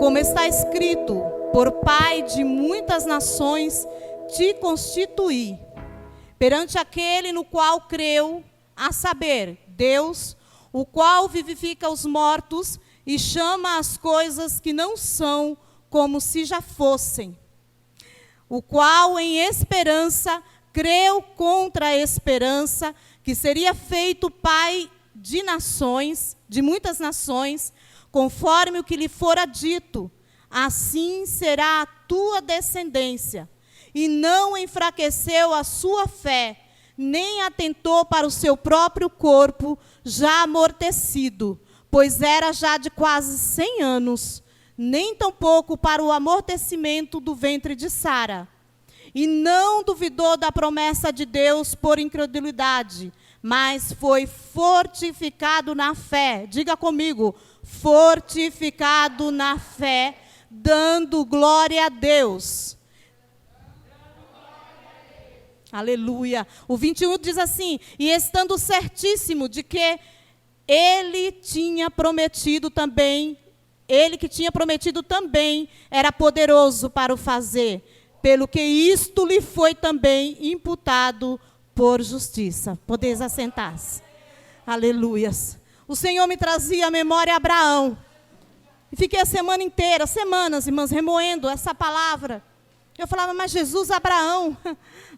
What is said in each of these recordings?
Como está escrito, por pai de muitas nações te constituí, perante aquele no qual creu, a saber, Deus, o qual vivifica os mortos e chama as coisas que não são como se já fossem, o qual em esperança creu contra a esperança, que seria feito pai de nações, de muitas nações, conforme o que lhe fora dito, assim será a tua descendência. E não enfraqueceu a sua fé, nem atentou para o seu próprio corpo, já amortecido, pois era já de quase 100 anos, nem tampouco para o amortecimento do ventre de Sara. E não duvidou da promessa de Deus por incredulidade, mas foi fortificado na fé. Diga comigo, fortificado na fé, dando glória a Deus. Aleluia. O 21 diz assim: e estando certíssimo de que ele tinha prometido também, ele que tinha prometido também, era poderoso para o fazer, pelo que isto lhe foi também imputado por justiça. Podeis assentar-se. Aleluias. O Senhor me trazia à memória Abraão. E fiquei a semana inteira, semanas, irmãs, remoendo essa palavra. Eu falava, mas Jesus, Abraão,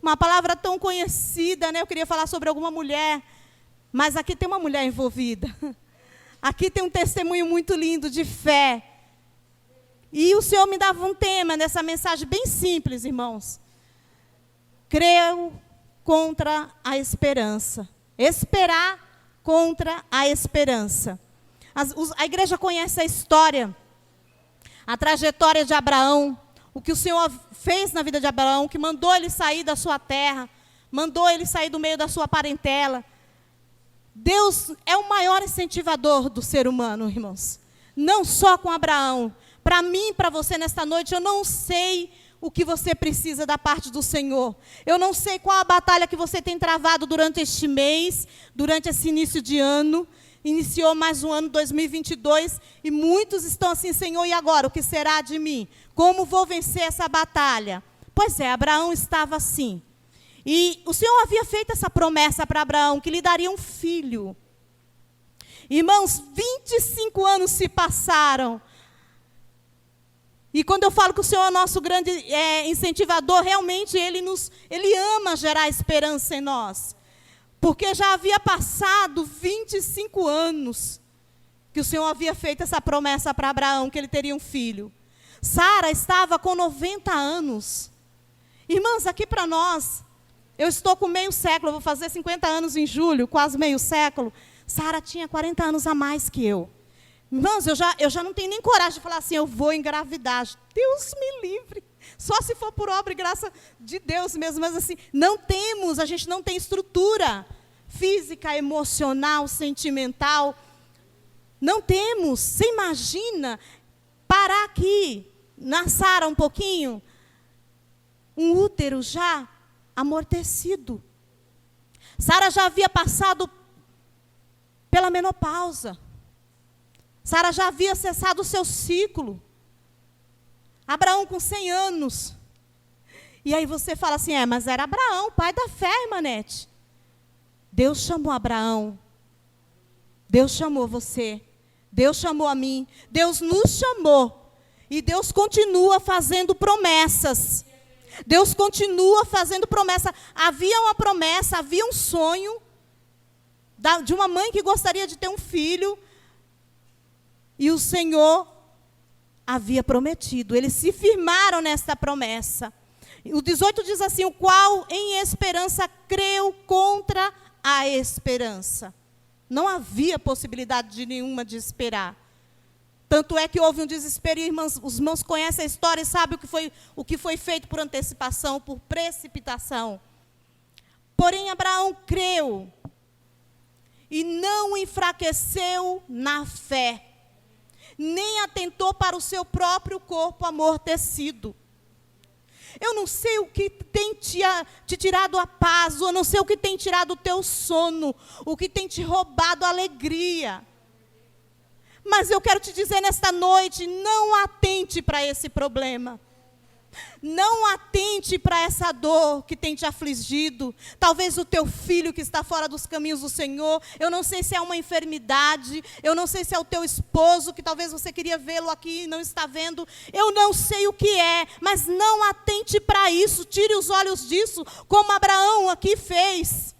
uma palavra tão conhecida, né? Eu queria falar sobre alguma mulher, mas aqui tem uma mulher envolvida. Aqui tem um testemunho muito lindo de fé. E o Senhor me dava um tema nessa mensagem bem simples, irmãos. Creu contra a esperança. Esperar contra a esperança. A igreja conhece a história, a trajetória de Abraão, o que o Senhor fez na vida de Abraão, que mandou ele sair da sua terra, mandou ele sair do meio da sua parentela. Deus é o maior incentivador do ser humano, irmãos. Não só com Abraão. Para mim, para você nesta noite, eu não sei o que você precisa da parte do Senhor. Eu não sei qual a batalha que você tem travado durante este mês, durante esse início de ano. Iniciou mais um ano, 2022, e muitos estão assim, Senhor, e agora? O que será de mim? Como vou vencer essa batalha? Pois é, Abraão estava assim. E o Senhor havia feito essa promessa para Abraão, que lhe daria um filho. Irmãos, 25 anos se passaram. E quando eu falo que o Senhor é nosso grande incentivador, realmente Ele ama gerar esperança em nós. Porque já havia passado 25 anos que o Senhor havia feito essa promessa para Abraão, que ele teria um filho. Sara estava com 90 anos. Irmãs, aqui para nós, eu estou com meio século, eu vou fazer 50 anos em julho, quase meio século. Sara tinha 40 anos a mais que eu. Irmãos, eu já não tenho nem coragem de falar assim, eu vou engravidar. Deus me livre. Só se for por obra e graça de Deus mesmo. Mas assim, a gente não tem estrutura física, emocional, sentimental. Não temos. Você imagina parar aqui, na Sara um pouquinho, um útero já amortecido. Sara já havia passado pela menopausa. Sara já havia cessado o seu ciclo. Abraão com 100 anos. E aí você fala assim, mas era Abraão, pai da fé, irmã Nete. Deus chamou Abraão. Deus chamou você. Deus chamou a mim. Deus nos chamou. E Deus continua fazendo promessas. Deus continua fazendo promessa. Havia uma promessa, havia um sonho de uma mãe que gostaria de ter um filho. E o Senhor havia prometido. Eles se firmaram nesta promessa. O 18 diz assim, o qual em esperança creu contra a esperança. Não havia possibilidade nenhuma de esperar. Tanto é que houve um desespero, e os irmãos conhecem a história e sabem o que foi feito por antecipação, por precipitação. Porém, Abraão creu e não enfraqueceu na fé, nem atentou para o seu próprio corpo amortecido. Eu não sei o que tem te tirado a paz, eu não sei o que tem tirado o teu sono, o que tem te roubado a alegria. Mas eu quero te dizer nesta noite, não atente para esse problema. Não atente para essa dor que tem te afligido. Talvez o teu filho que está fora dos caminhos do Senhor. Eu não sei se é uma enfermidade. Eu não sei se é o teu esposo, que talvez você queria vê-lo aqui e não está vendo. Eu não sei o que é, mas não atente para isso. Tire os olhos disso, como Abraão aqui fez.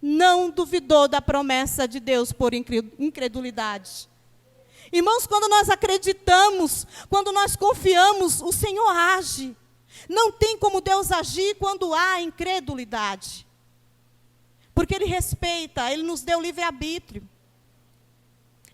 Não duvidou da promessa de Deus por incredulidade. Irmãos, quando nós acreditamos, quando nós confiamos, o Senhor age. Não tem como Deus agir quando há incredulidade. Porque Ele respeita, Ele nos deu livre-arbítrio.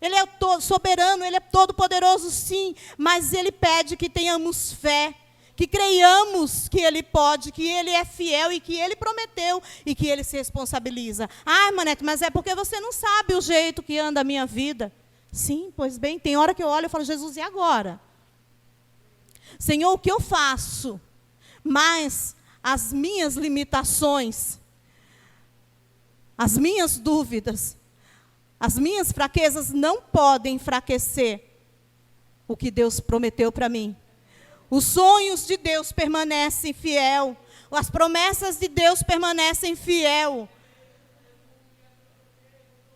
Ele é soberano, Ele é todo-poderoso, sim, mas Ele pede que tenhamos fé, que creiamos que Ele pode, que Ele é fiel e que Ele prometeu e que Ele se responsabiliza. Ah, Manete, mas é porque você não sabe o jeito que anda a minha vida. Sim, pois bem, tem hora que eu olho e falo, Jesus, e agora? Senhor, o que eu faço? Mas as minhas limitações, as minhas dúvidas, as minhas fraquezas não podem enfraquecer o que Deus prometeu para mim. Os sonhos de Deus permanecem fiel, as promessas de Deus permanecem fiel.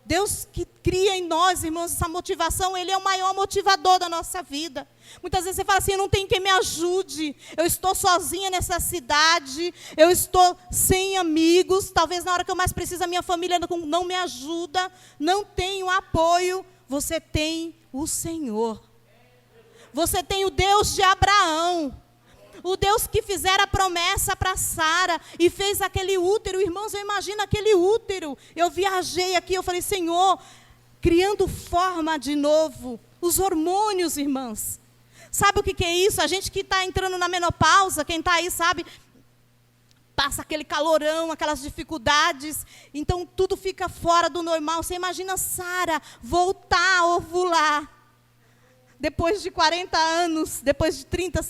Deus que cria em nós, irmãos, essa motivação, Ele é o maior motivador da nossa vida. Muitas vezes você fala assim, não tem quem me ajude, eu estou sozinha nessa cidade, eu estou sem amigos, talvez na hora que eu mais preciso a minha família não me ajuda, não tenho apoio. Você tem o Senhor. Você tem o Deus de Abraão. O Deus que fizera a promessa para Sara e fez aquele útero. Irmãos, eu imagino aquele útero. Eu viajei aqui, eu falei, Senhor, criando forma de novo. Os hormônios, irmãs. Sabe o que é isso? A gente que está entrando na menopausa, quem está aí sabe, passa aquele calorão, aquelas dificuldades. Então, tudo fica fora do normal. Você imagina Sara voltar a ovular. Depois de 40 anos, depois de 30,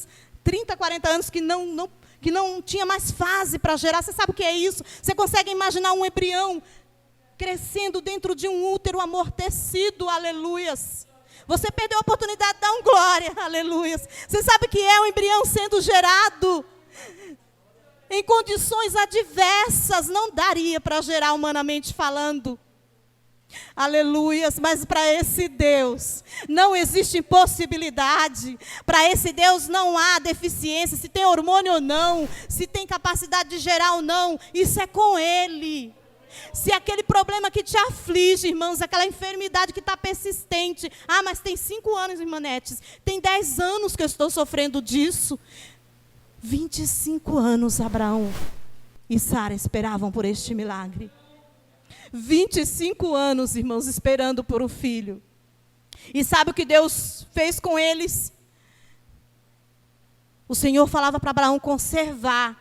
40 anos que não tinha mais fase para gerar. Você sabe o que é isso? Você consegue imaginar um embrião crescendo dentro de um útero amortecido, aleluias. Você perdeu a oportunidade de dar um glória, aleluias. Você sabe o que é um embrião sendo gerado? Em condições adversas, não daria para gerar humanamente falando. Aleluias, mas para esse Deus não existe impossibilidade. Para esse Deus não há deficiência, se tem hormônio ou não, se tem capacidade de gerar ou não, isso é com Ele. Se aquele problema que te aflige, irmãos, aquela enfermidade que está persistente, ah, mas tem 5 anos, irmã Netes, tem 10 anos que eu estou sofrendo disso. 25 anos Abraão e Sara esperavam por este milagre. 25 anos, irmãos, esperando por um filho. E sabe o que Deus fez com eles? O Senhor falava para Abraão conservar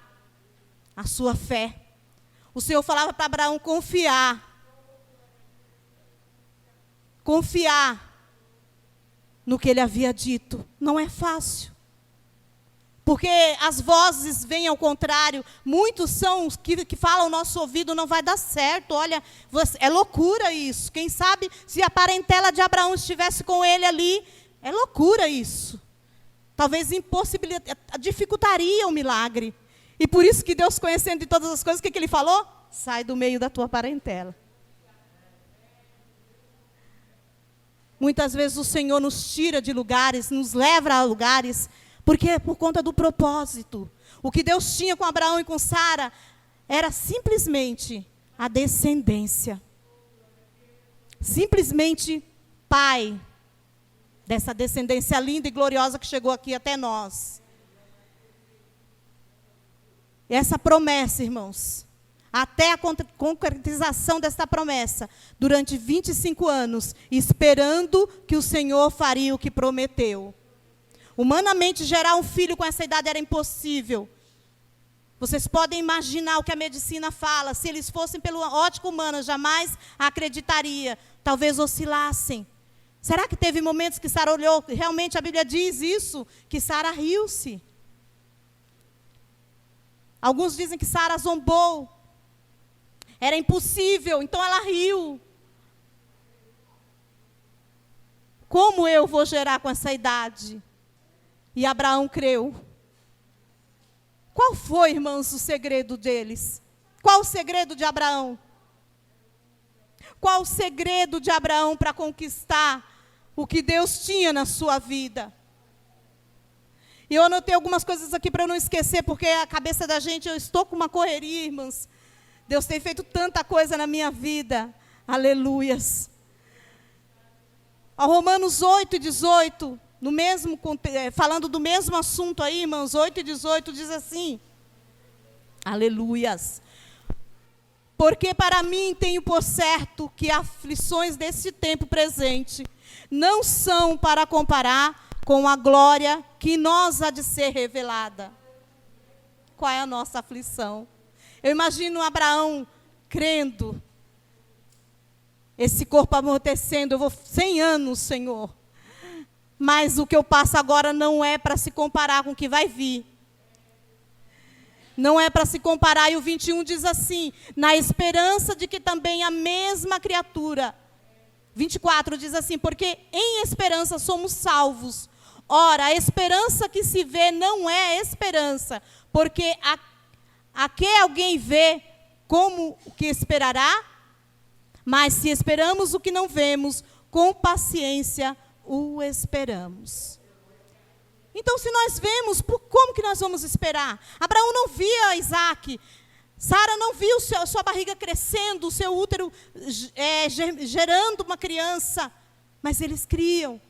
a sua fé. O Senhor falava para Abraão confiar. Confiar no que ele havia dito. Não é fácil. Porque as vozes vêm ao contrário. Muitos são os que falam ao nosso ouvido, não vai dar certo. Olha, é loucura isso. Quem sabe se a parentela de Abraão estivesse com ele ali, é loucura isso. Talvez dificultaria o milagre. E por isso que Deus, conhecendo de todas as coisas, o que Ele falou? Sai do meio da tua parentela. Muitas vezes o Senhor nos tira de lugares, nos leva a lugares, porque é por conta do propósito. O que Deus tinha com Abraão e com Sara era simplesmente a descendência. Simplesmente pai dessa descendência linda e gloriosa que chegou aqui até nós. Essa promessa, irmãos, até a concretização dessa promessa, durante 25 anos, esperando que o Senhor faria o que prometeu. Humanamente, gerar um filho com essa idade era impossível. Vocês podem imaginar o que a medicina fala. Se eles fossem pela ótica humana, jamais acreditaria. Talvez oscilassem. Será que teve momentos que Sara olhou? Realmente a Bíblia diz isso, que Sara riu-se. Alguns dizem que Sara zombou. Era impossível, então ela riu. Como eu vou gerar com essa idade? E Abraão creu. Qual foi, irmãos, o segredo deles? Qual o segredo de Abraão? Qual o segredo de Abraão para conquistar o que Deus tinha na sua vida? E eu anotei algumas coisas aqui para eu não esquecer, porque a cabeça da gente, eu estou com uma correria, irmãos. Deus tem feito tanta coisa na minha vida. Aleluias. A Romanos 8:18, falando do mesmo assunto aí, irmãos, 8:18 diz assim. Aleluias. Porque para mim tenho por certo que aflições desse tempo presente não são para comparar com a glória que nos há de ser revelada. Qual é a nossa aflição? Eu imagino Abraão crendo, esse corpo amortecendo, eu vou 100 anos, Senhor. Mas o que eu passo agora não é para se comparar com o que vai vir. Não é para se comparar. E o 21 diz assim, na esperança de que também a mesma criatura. 24 diz assim, porque em esperança somos salvos. Ora, a esperança que se vê não é esperança, porque a que alguém vê, como que esperará? Mas se esperamos o que não vemos, com paciência o esperamos. Então, se nós vemos, como que nós vamos esperar? Abraão não via Isaac, Sara não viu sua barriga crescendo, o seu útero gerando uma criança, mas eles criam.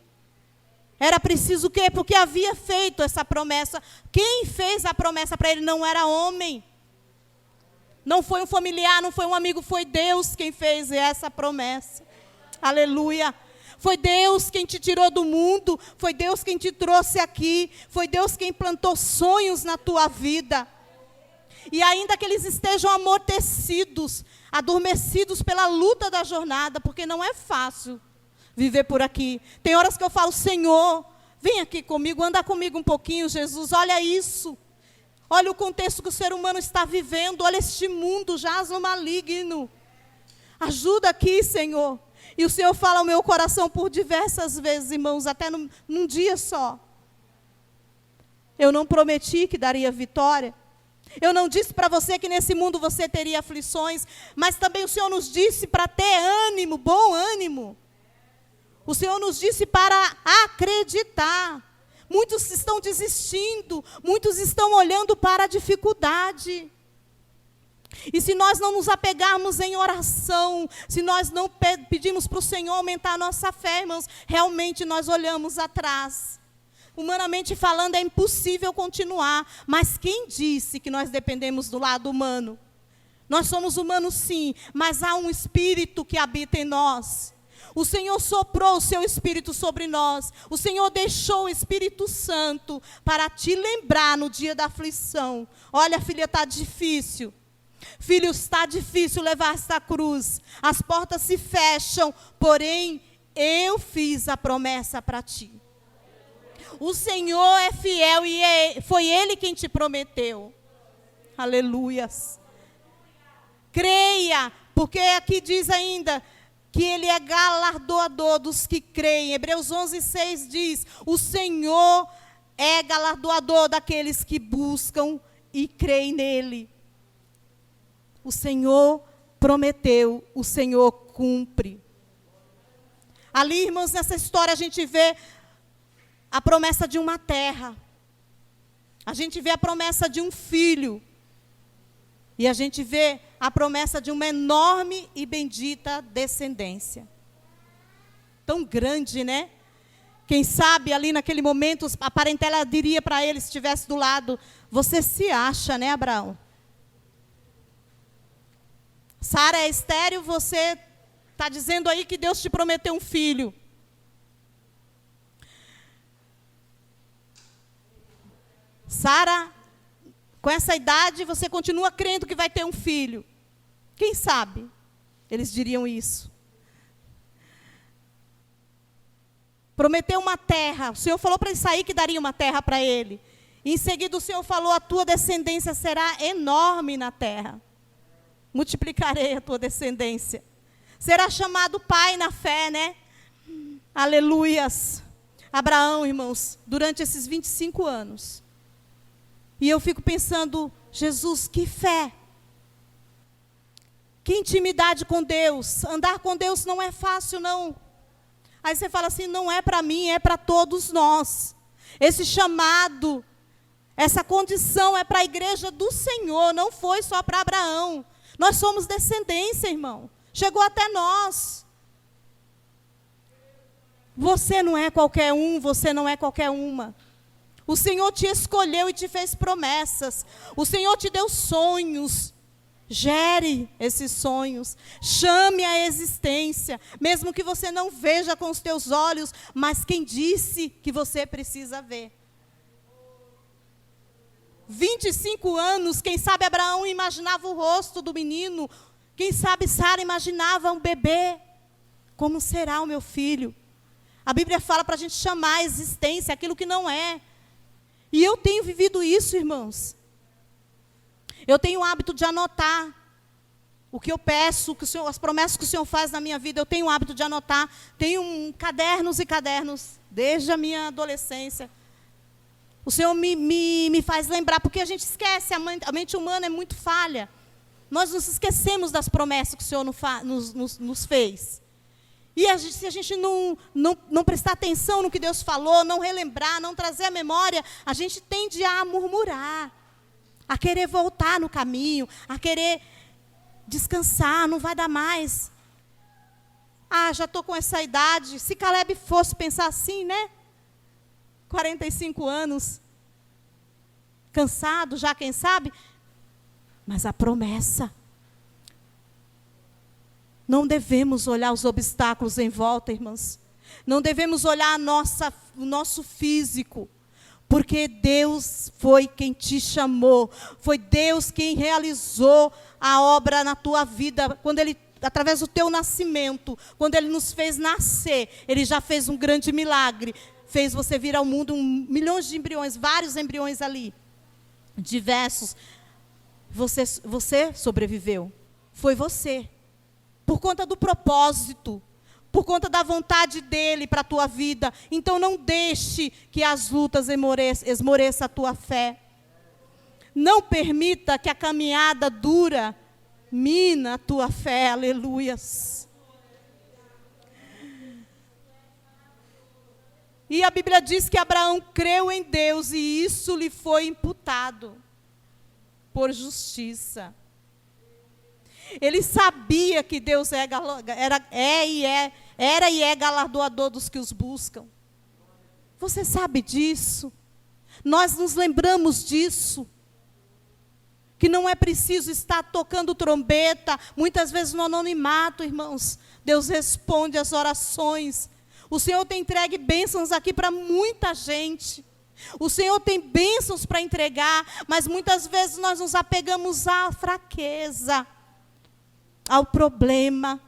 Era preciso o quê? Porque havia feito essa promessa. Quem fez a promessa para ele não era homem. Não foi um familiar, não foi um amigo, foi Deus quem fez essa promessa. Aleluia. Foi Deus quem te tirou do mundo, foi Deus quem te trouxe aqui, foi Deus quem plantou sonhos na tua vida. E ainda que eles estejam amortecidos, adormecidos pela luta da jornada, porque não é fácil viver por aqui. Tem horas que eu falo, Senhor, vem aqui comigo, anda comigo um pouquinho, Jesus, olha isso. Olha o contexto que o ser humano está vivendo, olha este mundo jaz no maligno. Ajuda aqui, Senhor. E o Senhor fala ao meu coração por diversas vezes, irmãos, até num dia só. Eu não prometi que daria vitória. Eu não disse para você que nesse mundo você teria aflições, mas também o Senhor nos disse para ter ânimo, bom ânimo. O Senhor nos disse para acreditar. Muitos estão desistindo, muitos estão olhando para a dificuldade. E se nós não nos apegarmos em oração, se nós não pedirmos para o Senhor aumentar a nossa fé, irmãos, realmente nós olhamos atrás. Humanamente falando, é impossível continuar. Mas quem disse que nós dependemos do lado humano? Nós somos humanos sim, mas há um Espírito que habita em nós. O Senhor soprou o seu Espírito sobre nós. O Senhor deixou o Espírito Santo para te lembrar no dia da aflição. Olha, filha, está difícil. Filho, está difícil levar esta cruz. As portas se fecham, porém, eu fiz a promessa para ti. O Senhor é fiel e foi Ele quem te prometeu. Aleluias. Creia, porque aqui diz ainda que Ele é galardoador dos que creem. Hebreus 11:6 diz, o Senhor é galardoador daqueles que buscam e creem nele. O Senhor prometeu, o Senhor cumpre. Ali, irmãos, nessa história a gente vê a promessa de uma terra. A gente vê a promessa de um filho. E a gente vê a promessa de uma enorme e bendita descendência. Tão grande, né? Quem sabe ali naquele momento a parentela diria para ele, se estivesse do lado, você se acha, né, Abraão? Sara é estéril, você está dizendo aí que Deus te prometeu um filho. Sara, com essa idade, você continua crendo que vai ter um filho. Quem sabe? Eles diriam isso. Prometeu uma terra. O Senhor falou para Isaí que daria uma terra para ele. E em seguida o Senhor falou, a tua descendência será enorme na terra. Multiplicarei a tua descendência. Será chamado pai na fé, né? Aleluias. Abraão, irmãos, durante esses 25 anos. E eu fico pensando, Jesus, que fé. Que intimidade com Deus. Andar com Deus não é fácil, não. Aí você fala assim, não é para mim, é para todos nós. Esse chamado, essa condição é para a igreja do Senhor, não foi só para Abraão. Nós somos descendência, irmão. Chegou até nós. Você não é qualquer um, você não é qualquer uma. O Senhor te escolheu e te fez promessas. O Senhor te deu sonhos. Gere esses sonhos. Chame a existência. Mesmo que você não veja com os teus olhos, mas quem disse que você precisa ver? 25 anos, quem sabe Abraão imaginava o rosto do menino. Quem sabe Sara imaginava um bebê. Como será o meu filho? A Bíblia fala para a gente chamar a existência aquilo que não é. E eu tenho vivido isso, irmãos. Eu tenho o hábito de anotar o que eu peço, as promessas que o Senhor faz na minha vida. Eu tenho o hábito de anotar. Tenho cadernos e cadernos, desde a minha adolescência. O Senhor me faz lembrar, porque a gente esquece, a mente humana é muito falha. Nós nos esquecemos das promessas que o Senhor nos fez. E se a gente não prestar atenção no que Deus falou, não relembrar, não trazer a memória, a gente tende a murmurar, a querer voltar no caminho, a querer descansar, não vai dar mais. Ah, já estou com essa idade. Se Caleb fosse pensar assim, né? 45 anos, cansado já, quem sabe? Mas a promessa. Não devemos olhar os obstáculos em volta, irmãos. Não devemos olhar o nosso físico. Porque Deus foi quem te chamou. Foi Deus quem realizou a obra na tua vida. Através do teu nascimento, quando Ele nos fez nascer, Ele já fez um grande milagre. Fez você vir ao mundo milhões de embriões, vários embriões ali. Diversos. Você sobreviveu. Foi você. Por conta do propósito, por conta da vontade dEle para a tua vida. Então não deixe que as lutas esmoreçam a tua fé. Não permita que a caminhada dura mina a tua fé, aleluias. E a Bíblia diz que Abraão creu em Deus e isso lhe foi imputado por justiça. Ele sabia que Deus era e é galardoador dos que os buscam. Você sabe disso? Nós nos lembramos disso. Que não é preciso estar tocando trombeta, muitas vezes no anonimato, irmãos. Deus responde às orações. O Senhor tem entregue bênçãos aqui para muita gente. O Senhor tem bênçãos para entregar, mas muitas vezes nós nos apegamos à fraqueza, ao problema.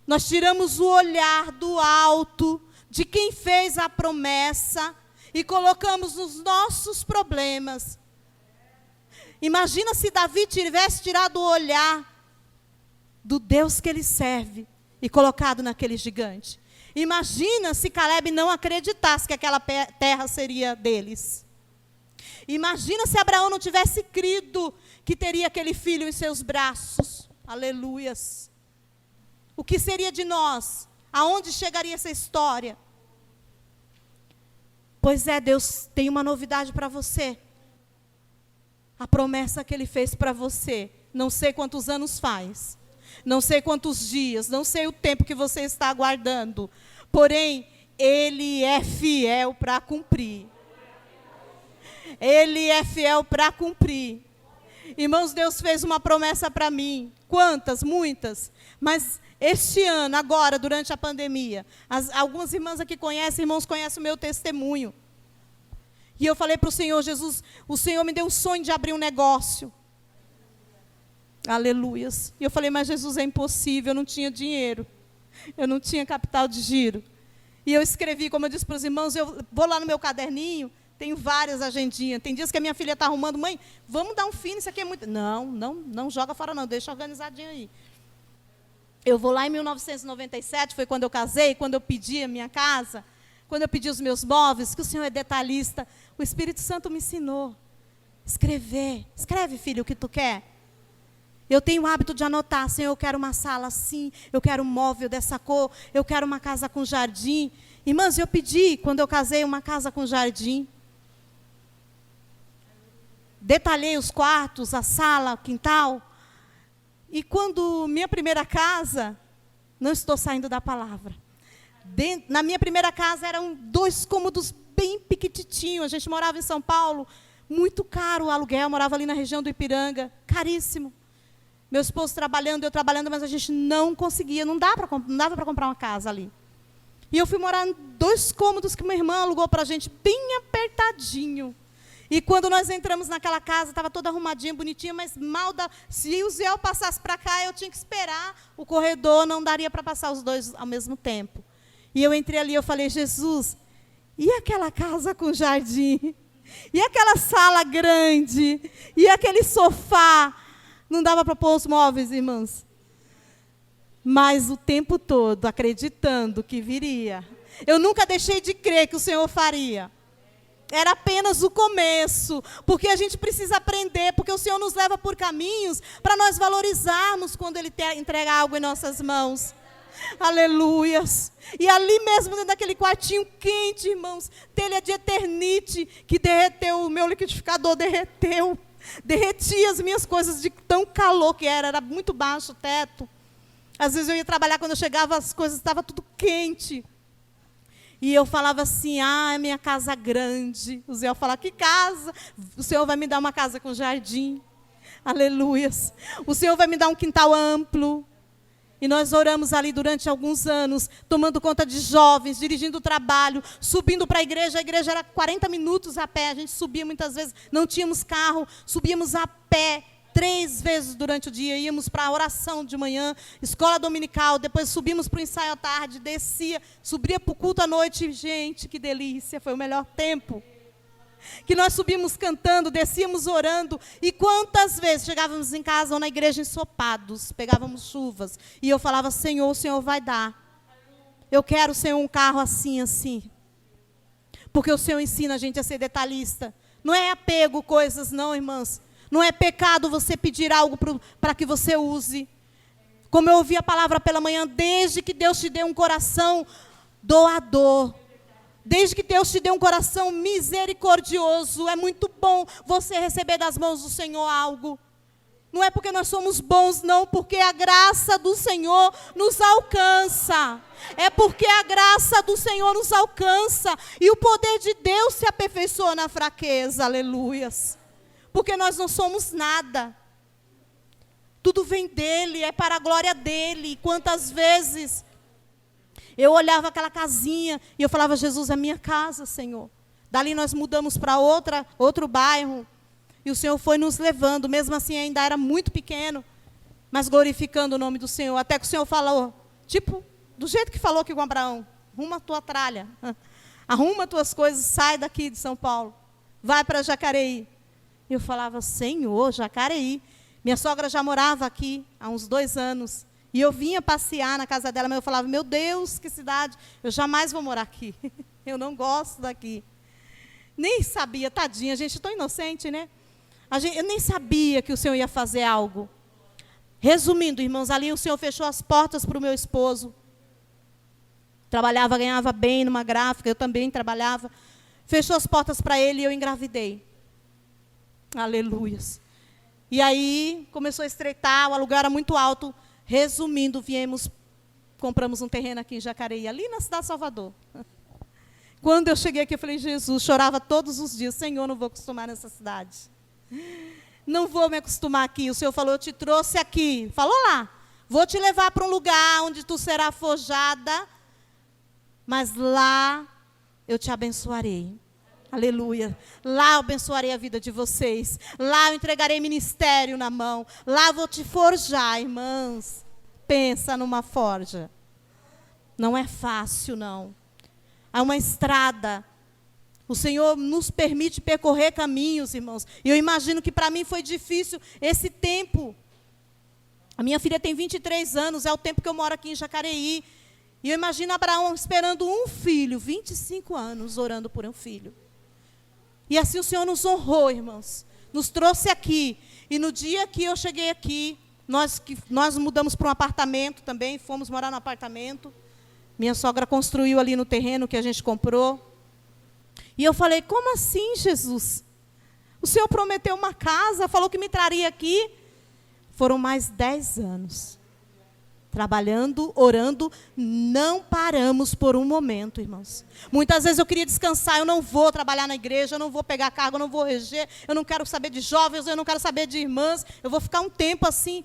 Nós tiramos o olhar do alto, de quem fez a promessa, e colocamos nos nossos problemas. Imagina se Davi tivesse tirado o olhar do Deus que ele serve e colocado naquele gigante. Imagina se Caleb não acreditasse que aquela terra seria deles. Imagina se Abraão não tivesse crido que teria aquele filho em seus braços. Aleluias. O que seria de nós? Aonde chegaria essa história? Pois é, Deus tem uma novidade para você. A promessa que Ele fez para você, não sei quantos anos faz, não sei quantos dias, não sei o tempo que você está aguardando, porém, Ele é fiel para cumprir. Ele é fiel para cumprir. Irmãos, Deus fez uma promessa para mim. Quantas? Muitas. Mas este ano, agora, durante a pandemia, algumas irmãs aqui conhecem, irmãos conhecem o meu testemunho. E eu falei para o Senhor, Jesus, o Senhor me deu um sonho de abrir um negócio. Aleluias. E eu falei, mas Jesus, é impossível, eu não tinha dinheiro. Eu não tinha capital de giro. E eu escrevi, como eu disse para os irmãos, eu vou lá no meu caderninho, tenho várias agendinhas. Tem dias que a minha filha está arrumando, mãe, vamos dar um fim, isso aqui é muito... Não joga fora não, deixa organizadinho aí. Eu vou lá em 1997, foi quando eu casei, quando eu pedi a minha casa, quando eu pedi os meus móveis, que o Senhor é detalhista. O Espírito Santo me ensinou. Escrever. Escreve, filho, o que tu quer. Eu tenho o hábito de anotar. Senhor, eu quero uma sala assim, eu quero um móvel dessa cor, eu quero uma casa com jardim. Irmãs, eu pedi, quando eu casei, uma casa com jardim. Detalhei os quartos, a sala, o quintal. E quando minha primeira casa, não estou saindo da palavra. Na minha primeira casa eram 2 cômodos bem pequititinhos. A gente morava em São Paulo, muito caro o aluguel, morava ali na região do Ipiranga, caríssimo. Meu esposo trabalhando, eu trabalhando, mas a gente não conseguia, não dava para comprar uma casa ali. E eu fui morar em 2 cômodos que uma irmã alugou para a gente, bem apertadinho. E quando nós entramos naquela casa, estava toda arrumadinha, bonitinha, mas se o Ziel passasse para cá, eu tinha que esperar o corredor, não daria para passar os 2 ao mesmo tempo. E eu entrei ali e eu falei, Jesus, e aquela casa com jardim? E aquela sala grande? E aquele sofá? Não dava para pôr os móveis, irmãs. Mas o tempo todo, acreditando que viria. Eu nunca deixei de crer que o Senhor faria. Era apenas o começo, porque a gente precisa aprender, porque o Senhor nos leva por caminhos para nós valorizarmos quando Ele entrega algo em nossas mãos. Aleluias. E ali mesmo, dentro daquele quartinho quente, irmãos, telha de eternite, que derreteu, o meu liquidificador derreteu. Derretia as minhas coisas de tão calor que era muito baixo o teto. Às vezes eu ia trabalhar, quando eu chegava as coisas estavam tudo quente. E eu falava assim, é minha casa grande. O Zé falava, que casa? O Senhor vai me dar uma casa com jardim. Aleluias. O Senhor vai me dar um quintal amplo. E nós oramos ali durante alguns anos, tomando conta de jovens, dirigindo o trabalho, subindo para a igreja era 40 minutos a pé, a gente subia muitas vezes, não tínhamos carro, subíamos a pé 3 vezes durante o dia, íamos para a oração de manhã, escola dominical, depois subimos para o ensaio à tarde, descia, subia para o culto à noite, gente, que delícia, foi o melhor tempo. Que nós subimos cantando, descíamos orando, e quantas vezes chegávamos em casa ou na igreja ensopados, pegávamos chuvas, e eu falava, Senhor, o Senhor vai dar. Eu quero, Senhor, um carro assim, assim. Porque o Senhor ensina a gente a ser detalhista. Não é apego coisas, não, irmãs. Não é pecado você pedir algo para que você use. Como eu ouvi a palavra pela manhã, desde que Deus te dê um coração doador, desde que Deus te dê um coração misericordioso, é muito bom você receber das mãos do Senhor algo. Não é porque nós somos bons, não, porque a graça do Senhor nos alcança. É porque a graça do Senhor nos alcança. E o poder de Deus se aperfeiçoa na fraqueza, aleluias. Porque nós não somos nada. Tudo vem dEle, é para a glória dEle. Quantas vezes eu olhava aquela casinha e eu falava, Jesus, é minha casa, Senhor. Dali nós mudamos para outro bairro. E o Senhor foi nos levando. Mesmo assim, ainda era muito pequeno. Mas glorificando o nome do Senhor. Até que o Senhor falou, tipo, do jeito que falou aqui com Abraão. Arruma a tua tralha. Arruma tuas coisas, sai daqui de São Paulo. Vai para Jacareí. E eu falava, Senhor, Jacareí. Minha sogra já morava aqui há uns 2 anos. E eu vinha passear na casa dela, mas eu falava, meu Deus, que cidade, eu jamais vou morar aqui. Eu não gosto daqui. Nem sabia, tadinha, gente, tão inocente, né? Eu nem sabia que o Senhor ia fazer algo. Resumindo, irmãos, ali o Senhor fechou as portas para o meu esposo. Trabalhava, ganhava bem numa gráfica, eu também trabalhava. Fechou as portas para ele e eu engravidei. Aleluias. E aí começou a estreitar, o aluguel era muito alto. Resumindo, compramos um terreno aqui em Jacareí, ali na cidade de Salvador. Quando eu cheguei aqui, eu falei, Jesus, chorava todos os dias, Senhor, não vou acostumar nessa cidade. Não vou me acostumar aqui. O Senhor falou, eu te trouxe aqui. Falou lá, vou te levar para um lugar onde tu serás forjada, mas lá eu te abençoarei. Aleluia. Lá eu abençoarei a vida de vocês. Lá eu entregarei ministério na mão. Lá eu vou te forjar, irmãs. Pensa numa forja. Não é fácil, não. Há uma estrada. O Senhor nos permite percorrer caminhos, irmãos. E eu imagino que para mim foi difícil esse tempo. A minha filha tem 23 anos, é o tempo que eu moro aqui em Jacareí. E eu imagino Abraão esperando um filho, 25 anos orando por um filho. E assim o Senhor nos honrou, irmãos. Nos trouxe aqui. E no dia que eu cheguei aqui, nós mudamos para um apartamento também, fomos morar no apartamento. Minha sogra construiu ali no terreno que a gente comprou. E eu falei, como assim, Jesus? O Senhor prometeu uma casa, falou que me traria aqui. Foram mais 10 anos. Trabalhando, orando, não paramos por um momento, irmãos. Muitas vezes eu queria descansar, eu não vou trabalhar na igreja, eu não vou pegar cargo, eu não vou reger, eu não quero saber de jovens, eu não quero saber de irmãs, eu vou ficar um tempo assim.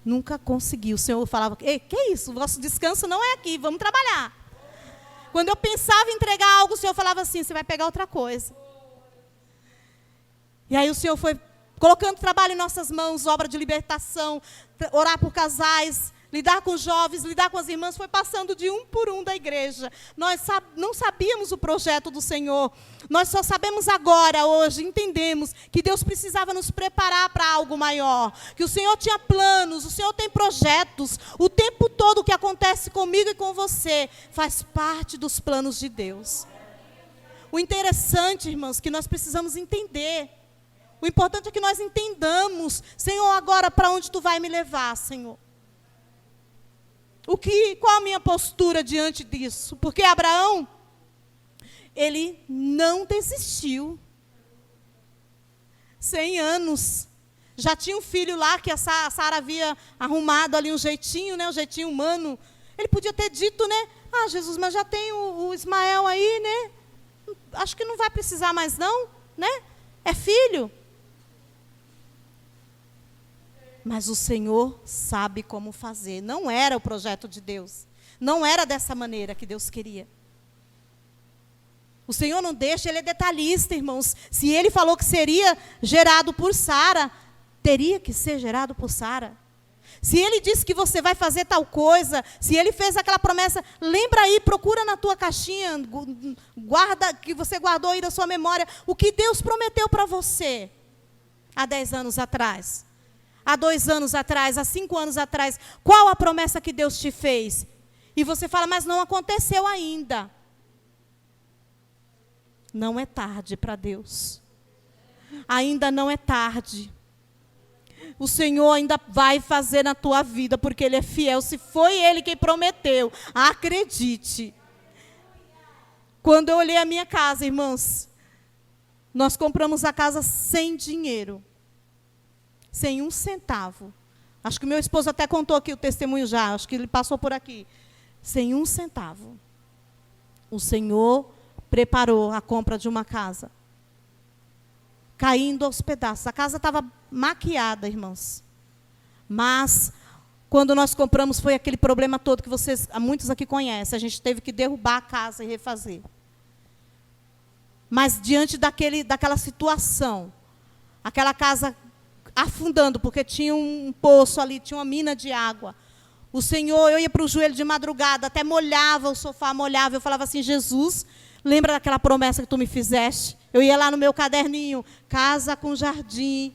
Nunca consegui. O Senhor falava, ei, que isso? O vosso descanso não é aqui, vamos trabalhar. Quando eu pensava em entregar algo, o Senhor falava assim, você vai pegar outra coisa. E aí o Senhor foi colocando trabalho em nossas mãos, obra de libertação, orar por casais, lidar com jovens, lidar com as irmãs, foi passando de um por um da igreja. Nós não sabíamos o projeto do Senhor. Nós só sabemos agora, hoje, entendemos que Deus precisava nos preparar para algo maior. Que o Senhor tinha planos, o Senhor tem projetos. O tempo todo o que acontece comigo e com você faz parte dos planos de Deus. O interessante, irmãos, que nós precisamos entender. O importante é que nós entendamos, Senhor, agora para onde Tu vai me levar, Senhor? Qual a minha postura diante disso? Porque Abraão, ele não desistiu. 100 anos. Já tinha um filho lá que a Sara havia arrumado ali um jeitinho, né, um jeitinho humano. Ele podia ter dito, né? Ah, Jesus, mas já tem o Ismael aí, né? Acho que não vai precisar mais não, né? É filho. Mas o Senhor sabe como fazer. Não era o projeto de Deus. Não era dessa maneira que Deus queria. O Senhor não deixa, Ele é detalhista, irmãos. Se Ele falou que seria gerado por Sara, teria que ser gerado por Sara. Se Ele disse que você vai fazer tal coisa, se Ele fez aquela promessa, lembra aí, procura na tua caixinha, guarda, que você guardou aí da sua memória, o que Deus prometeu para você há 10 anos atrás. Há 2 anos atrás, há 5 anos atrás, qual a promessa que Deus te fez? E você fala, mas não aconteceu ainda. Não é tarde para Deus. Ainda não é tarde. O Senhor ainda vai fazer na tua vida, porque Ele é fiel. Se foi Ele quem prometeu, acredite. Quando eu olhei a minha casa, irmãos, nós compramos a casa sem dinheiro. Sem um centavo. Acho que o meu esposo até contou aqui o testemunho já. Acho que ele passou por aqui. Sem um centavo. O Senhor preparou a compra de uma casa. Caindo aos pedaços. A casa estava maquiada, irmãos. Mas, quando nós compramos, foi aquele problema todo que muitos aqui conhecem. A gente teve que derrubar a casa e refazer. Mas, diante daquela situação, aquela casa afundando, porque tinha um poço ali, tinha uma mina de água. O Senhor, eu ia para o joelho de madrugada, até molhava o sofá, molhava. Eu falava assim, Jesus, lembra daquela promessa que Tu me fizeste? Eu ia lá no meu caderninho, casa com jardim,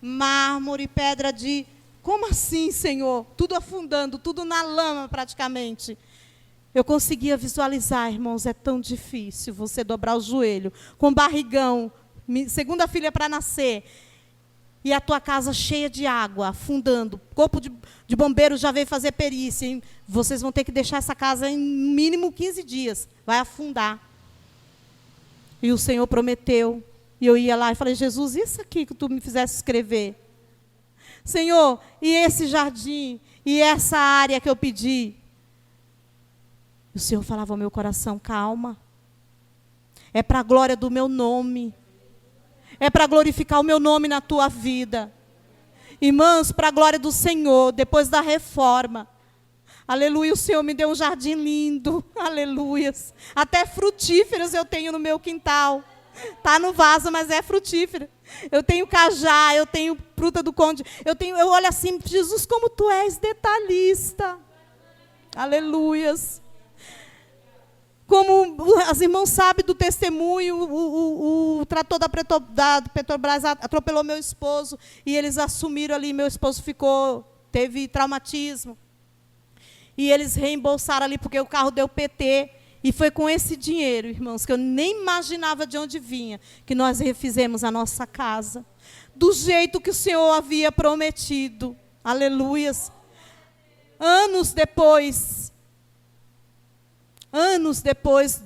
mármore, pedra de... Como assim, Senhor? Tudo afundando, tudo na lama praticamente. Eu conseguia visualizar, irmãos, é tão difícil você dobrar o joelho, com barrigão, segunda filha para nascer, e a tua casa cheia de água, afundando. Corpo de bombeiro já veio fazer perícia. Hein? Vocês vão ter que deixar essa casa em mínimo 15 dias. Vai afundar. E o Senhor prometeu. E eu ia lá e falei, Jesus, isso aqui que Tu me fizesse escrever. Senhor, e esse jardim? E essa área que eu pedi? E o Senhor falava ao meu coração, calma. É para a glória do meu nome. É para glorificar o meu nome na tua vida. Irmãos, para a glória do Senhor, depois da reforma. Aleluia, o Senhor me deu um jardim lindo. Aleluias. Até frutíferas eu tenho no meu quintal. Está no vaso, mas é frutífera. Eu tenho cajá, eu tenho fruta do conde. Eu olho assim, Jesus, como Tu és detalhista. Aleluias. Como as irmãs sabem do testemunho, o trator da Petrobras atropelou meu esposo, e eles assumiram ali, meu esposo teve traumatismo. E eles reembolsaram ali, porque o carro deu PT. E foi com esse dinheiro, irmãos, que eu nem imaginava de onde vinha, que nós refizemos a nossa casa. Do jeito que o Senhor havia prometido. Aleluias. Anos depois,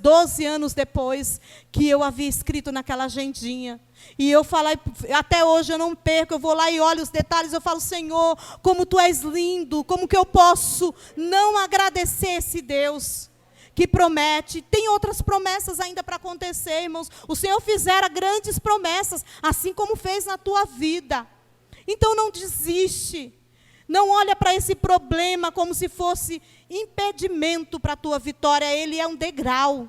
12 anos depois, que eu havia escrito naquela agendinha. E eu falei, até hoje eu não perco, eu vou lá e olho os detalhes, eu falo, Senhor, como Tu és lindo, como que eu posso não agradecer esse Deus que promete? Tem outras promessas ainda para acontecer, irmãos. O Senhor fizera grandes promessas, assim como fez na tua vida. Então não desiste. Não olha para esse problema como se fosse impedimento para a tua vitória. Ele é um degrau.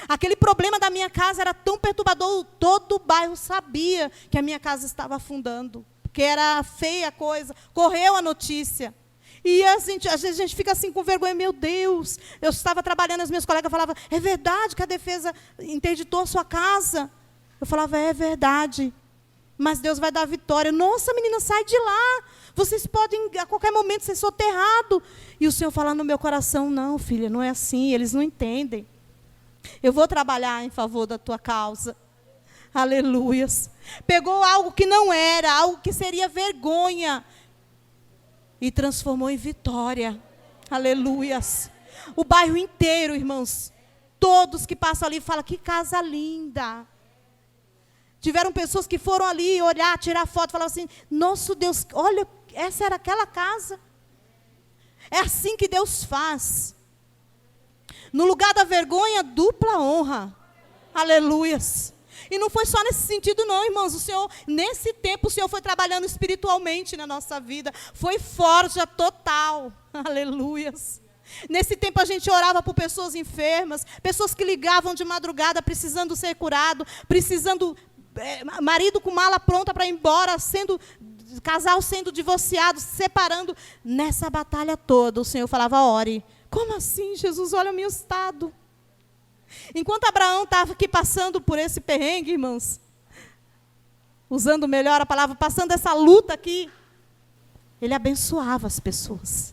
Aquele problema da minha casa era tão perturbador, todo o bairro sabia que a minha casa estava afundando, porque era feia a coisa, correu a notícia. E às vezes a gente fica assim com vergonha, meu Deus, eu estava trabalhando, as minhas colegas falavam, é verdade que a defesa interditou a sua casa? Eu falava, é verdade, mas Deus vai dar vitória. Nossa, menina, sai de lá, vocês podem a qualquer momento ser soterrados. E o Senhor fala no meu coração, não, filha, não é assim, eles não entendem. Eu vou trabalhar em favor da tua causa. Aleluias. Pegou algo que não era, algo que seria vergonha, e transformou em vitória. Aleluias. O bairro inteiro, irmãos, todos que passam ali falam, que casa linda. Tiveram pessoas que foram ali olhar, tirar foto, falavam assim, nosso Deus, olha, essa era aquela casa. É assim que Deus faz. No lugar da vergonha, dupla honra. Aleluias. E não foi só nesse sentido não, irmãos. O Senhor, nesse tempo, o Senhor foi trabalhando espiritualmente na nossa vida. Foi forja total. Aleluias. Nesse tempo a gente orava por pessoas enfermas, pessoas que ligavam de madrugada precisando ser curado, precisando, marido com mala pronta para ir embora, casal sendo divorciado, se separando. Nessa batalha toda, o Senhor falava, ore. Como assim, Jesus? Olha o meu estado. Enquanto Abraão estava aqui passando por esse perrengue, irmãos, usando melhor a palavra, passando essa luta aqui, ele abençoava as pessoas.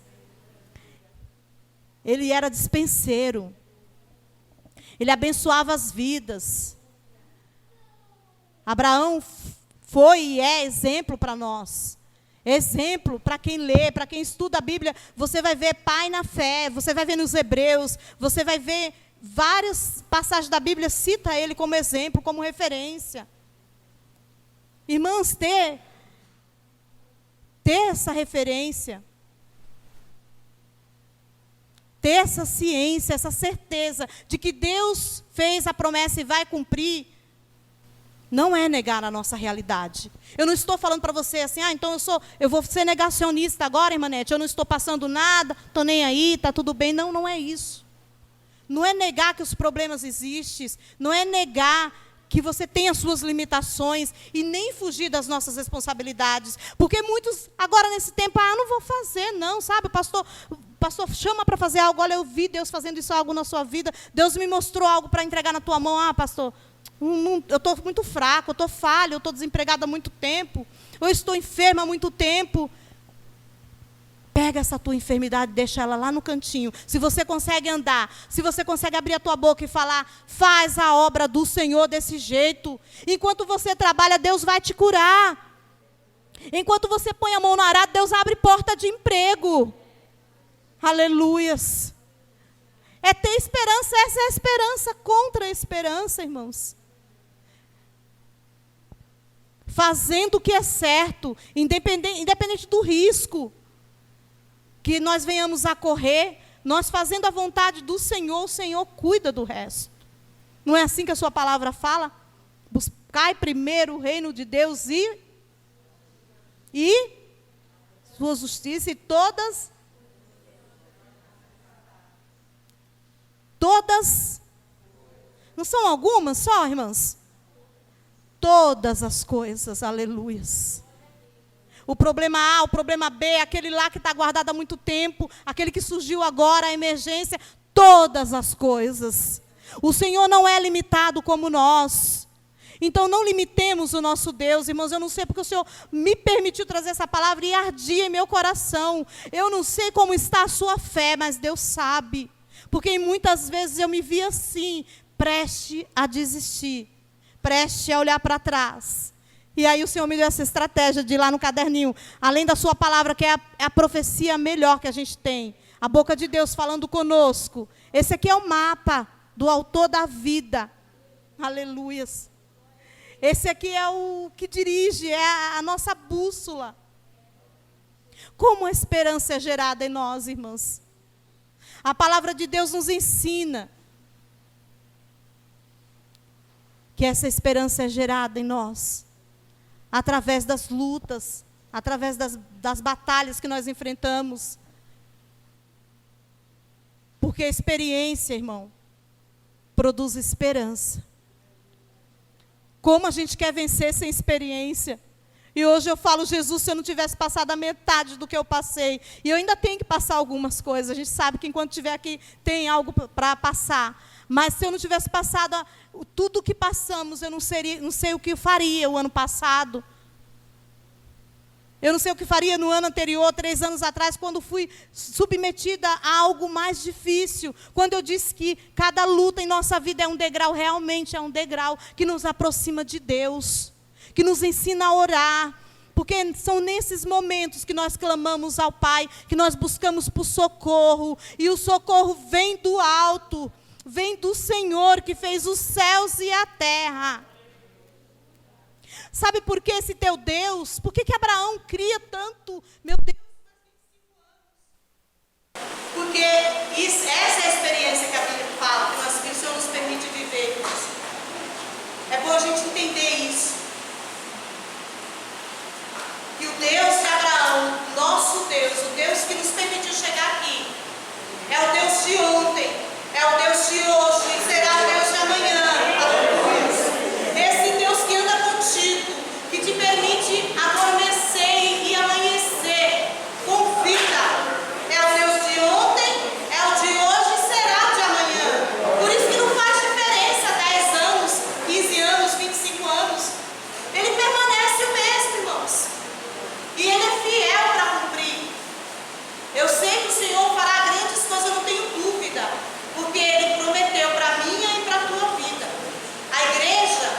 Ele era dispenseiro. Ele abençoava as vidas. Abraão foi e é exemplo para nós. Exemplo para quem lê, para quem estuda a Bíblia. Você vai ver pai na fé, você vai ver nos Hebreus, você vai ver várias passagens da Bíblia, cita ele como exemplo, como referência. Irmãs, ter essa referência, ter essa ciência, essa certeza de que Deus fez a promessa e vai cumprir, não é negar a nossa realidade. Eu não estou falando para você assim, então eu vou ser negacionista agora, irmã Nete, eu não estou passando nada, estou nem aí, está tudo bem. Não, não é isso. Não é negar que os problemas existem, não é negar que você tem as suas limitações e nem fugir das nossas responsabilidades. Porque muitos, agora nesse tempo, não vou fazer, não, sabe? O pastor chama para fazer algo, olha, eu vi Deus fazendo isso algo na sua vida, Deus me mostrou algo para entregar na tua mão. Pastor, eu estou muito fraco, eu estou falho, eu estou desempregada há muito tempo, eu estou enferma há muito tempo. Pega essa tua enfermidade, deixa ela lá no cantinho. Se você consegue andar, se você consegue abrir a tua boca e falar, faz a obra do Senhor desse jeito. Enquanto você trabalha, Deus vai te curar. Enquanto você põe a mão no arado, Deus abre porta de emprego. Aleluias. É ter esperança, essa é a esperança contra a esperança, irmãos. Fazendo o que é certo, independente do risco que nós venhamos a correr, nós fazendo a vontade do Senhor, o Senhor cuida do resto. Não é assim que a sua palavra fala? Buscai primeiro o reino de Deus e sua justiça, e todas, não são algumas só, irmãs? Todas as coisas, aleluias. O problema A, o problema B, aquele lá que está guardado há muito tempo, aquele que surgiu agora, a emergência, todas as coisas. O Senhor não é limitado como nós. Então não limitemos o nosso Deus, irmãos. Eu não sei porque o Senhor me permitiu trazer essa palavra e ardia em meu coração. Eu não sei como está a sua fé, mas Deus sabe. Porque muitas vezes eu me vi assim, preste a desistir, preste a olhar para trás. E aí o Senhor me deu essa estratégia de ir lá no caderninho, além da sua palavra, que é a profecia melhor que a gente tem, a boca de Deus falando conosco. Esse aqui é o mapa do autor da vida. Aleluias. Esse aqui é o que dirige, é a nossa bússola. Como a esperança é gerada em nós, irmãos? A palavra de Deus nos ensina que essa esperança é gerada em nós, através das lutas, através das batalhas que nós enfrentamos. Porque a experiência, irmão, produz esperança. Como a gente quer vencer sem experiência? E hoje eu falo, Jesus, se eu não tivesse passado a metade do que eu passei, e eu ainda tenho que passar algumas coisas, a gente sabe que enquanto estiver aqui tem algo para passar, mas se eu não tivesse passado tudo o que passamos, eu não sei o que eu faria o ano passado. Eu não sei o que faria no ano anterior, 3 anos atrás, quando fui submetida a algo mais difícil. Quando eu disse que cada luta em nossa vida é um degrau, realmente é um degrau que nos aproxima de Deus, que nos ensina a orar. Porque são nesses momentos que nós clamamos ao Pai, que nós buscamos por socorro. E o socorro vem do alto, vem do Senhor que fez os céus e a terra. Sabe por que esse teu Deus? Por que Abraão cria tanto? Meu Deus. Porque essa é a experiência que a Bíblia fala, que o Senhor nos permite viver. É bom a gente entender isso. Que o Deus de Abraão, nosso Deus, o Deus que nos permitiu chegar aqui, é o Deus de ontem, é o Deus de hoje e será o Deus de amanhã. Esse Deus que anda contigo, que te permite adormecer e amanhecer com vida, é o Deus de ontem, é o de hoje e será o de amanhã. Por isso que não faz diferença 10 anos, 15 anos, 25 anos. Ele permanece o mesmo, irmãos. E Ele é fiel para cumprir. Eu sei que o Senhor fará grandes coisas, eu não tenho dúvida. Porque Ele prometeu para a minha e para a tua vida. A igreja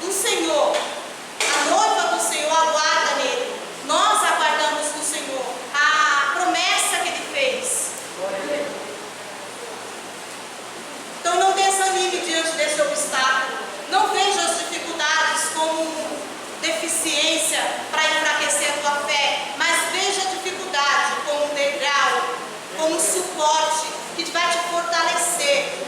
do Senhor, a noiva do Senhor, aguarda nele. Nós aguardamos no Senhor a promessa que Ele fez. Então não desanime diante desse obstáculo. Não veja as dificuldades como deficiência para enfraquecer a tua fé, mas veja a dificuldade como um degrau, como um suporte que vai te fortalecer.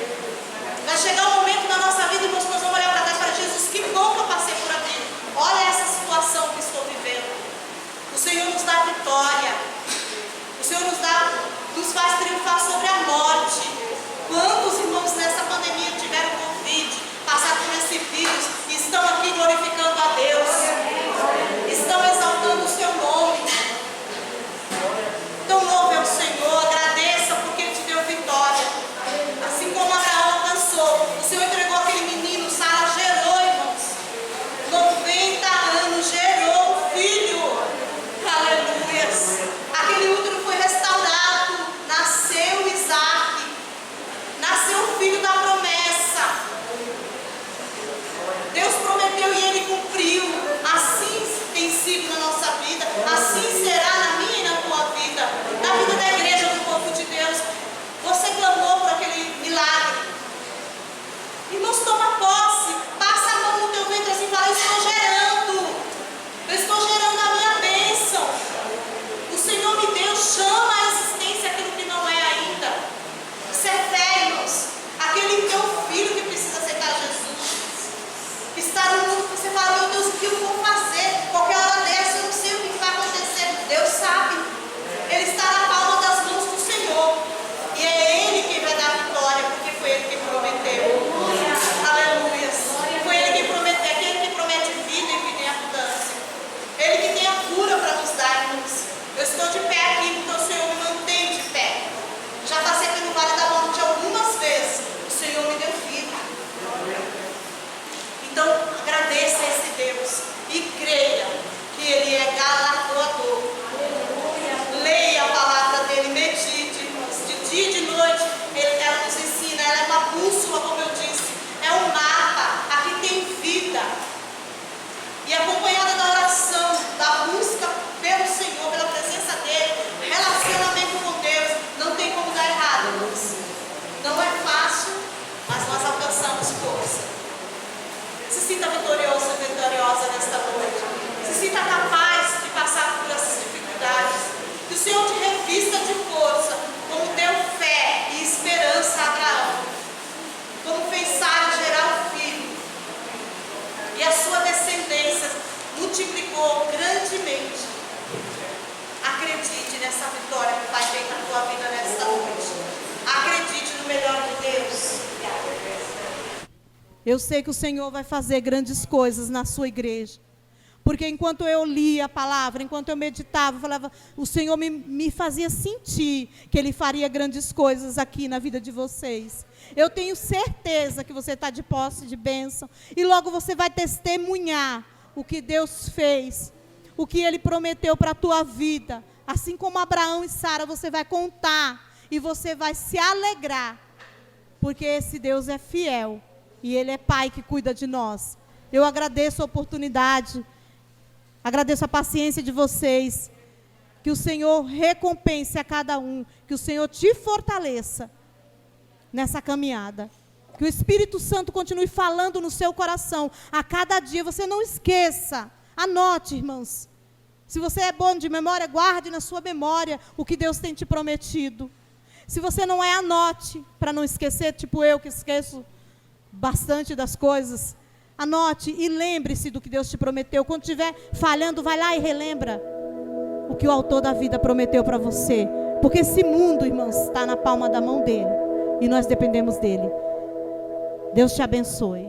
Vai chegar um momento na nossa vida, irmãos, que nós vamos olhar para trás e falar: Jesus, que bom que eu passei por aqui. Olha essa situação que estou vivendo. O Senhor nos dá vitória. O Senhor nos faz triunfar sobre a morte. Quantos irmãos nessa pandemia tiveram Covid, passaram por esse vírus e estão aqui glorificando a Deus, estão exaltando o seu nome. Então louve ao Senhor, agradeça porque Eu sei que o Senhor vai fazer grandes coisas na sua igreja. Porque enquanto eu lia a palavra, enquanto eu meditava, falava, o Senhor me fazia sentir que Ele faria grandes coisas aqui na vida de vocês. Eu tenho certeza que você está de posse de bênção. E logo você vai testemunhar o que Deus fez, o que Ele prometeu para a tua vida. Assim como Abraão e Sara, você vai contar e você vai se alegrar. Porque esse Deus é fiel e Ele é Pai que cuida de nós. Eu agradeço a oportunidade. Agradeço a paciência de vocês, que o Senhor recompense a cada um, que o Senhor te fortaleça nessa caminhada, que o Espírito Santo continue falando no seu coração, a cada dia. Você não esqueça, anote, irmãos, se você é bom de memória, guarde na sua memória o que Deus tem te prometido. Se você não é, anote, para não esquecer, tipo eu que esqueço bastante das coisas. Anote e lembre-se do que Deus te prometeu. Quando estiver falhando, vai lá e relembra o que o autor da vida prometeu para você. Porque esse mundo, irmãos, está na palma da mão dele. E nós dependemos dele. Deus te abençoe.